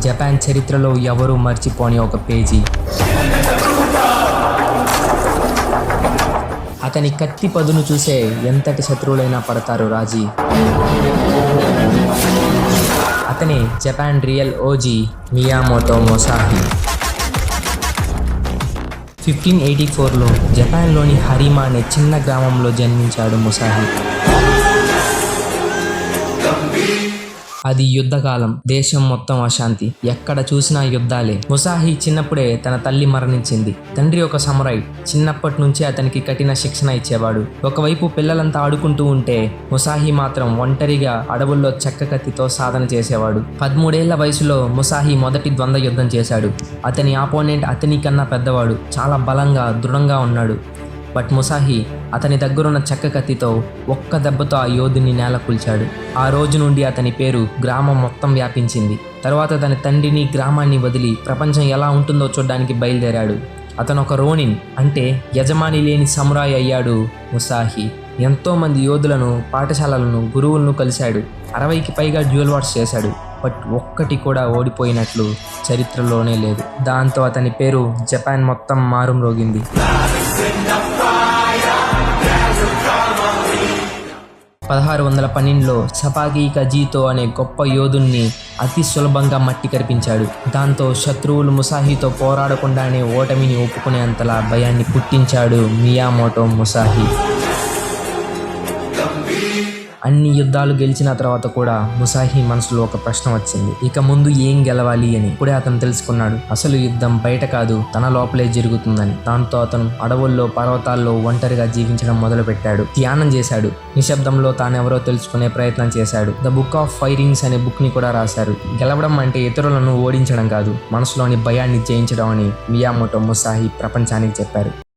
Japan చరిత్రలో ఎవరూ మర్చిపోని ఒక పేజీ. అతని కత్తి పదును చూసే ఎంతటి శత్రువులైనా పడతారు రాజీ. అతనే జపాన్ రియల్ ఓజీ మియామోటో ముసాషి. 1584లో జపాన్లోని హరిమా అనే చిన్న గ్రామంలో జన్మించాడు ముసాషి. అది యుద్ధకాలం. దేశం మొత్తం అశాంతి. ఎక్కడ చూసినా యుద్ధాలే. ముసాషి చిన్నప్పుడే తన తల్లి మరణించింది. తండ్రి ఒక సమురాయ్. చిన్నప్పటి నుంచే అతనికి కఠిన శిక్షణ ఇచ్చేవాడు. ఒకవైపు పిల్లలంతా ఆడుకుంటూ ఉంటే ముసాషి మాత్రం ఒంటరిగా అడవుల్లో చెక్క కత్తితో సాధన చేసేవాడు. 13 ఏళ్ల వయసులో ముసాషి మొదటి ద్వంద్వ యుద్ధం చేశాడు. అతని ఆపోనెంట్ అతని కన్నా పెద్దవాడు. చాలా బలంగా దృఢంగా ఉన్నాడు. బట్ ముసాషి అతని దగ్గరున్న చెక్క కత్తితో ఒక్క దెబ్బతో ఆ యోధుని నేల కూల్చాడు. ఆ రోజు నుండి అతని పేరు గ్రామం మొత్తం వ్యాపించింది. తర్వాత తన తండ్రిని గ్రామాన్ని వదిలి ప్రపంచం ఎలా ఉంటుందో చూడడానికి బయలుదేరాడు. అతను ఒక రోనిన్ అంటే యజమాని లేని సమురాయ్ అయ్యాడు ముసాషి. ఎంతోమంది యోధులను, పాఠశాలలను, గురువులను కలిశాడు. 60కి పైగా డ్యూయల్ వార్స్ చేశాడు. బట్ ఒక్కటి కూడా ఓడిపోయినట్లు చరిత్రలోనే లేదు. దాంతో అతని పేరు జపాన్ మొత్తం మారుమ్రోగింది. 1612లో సపాగి కజీతో అనే గొప్ప యోధుణ్ణి అతి సులభంగా మట్టి కరిపించాడు. దాంతో శత్రువులు ముసాషితో పోరాడకుండానే ఓటమిని ఒప్పుకునేంతలా భయాన్ని పుట్టించాడు మియామోటో ముసాషి. అన్ని యుద్ధాలు గెలిచిన తర్వాత కూడా ముసాషి మనసులో ఒక ప్రశ్న వచ్చింది. ఇక ముందు ఏం గెలవాలి అని. ఇప్పుడే అతను తెలుసుకున్నాడు అసలు యుద్ధం బయట కాదు, తన లోపలే జరుగుతుందని. దాంతో అతను అడవుల్లో, పర్వతాల్లో ఒంటరిగా జీవించడం మొదలుపెట్టాడు. ధ్యానం చేశాడు. నిశ్శబ్దంలో తానెవరో తెలుసుకునే ప్రయత్నం చేశాడు. ద బుక్ ఆఫ్ ఫైరింగ్స్ అనే బుక్ ని కూడా రాశారు. గెలవడం అంటే ఇతరులను ఓడించడం కాదు, మనసులోని భయాన్ని జయించడం అని మియామోటో ముసాషి ప్రపంచానికి చెప్పారు.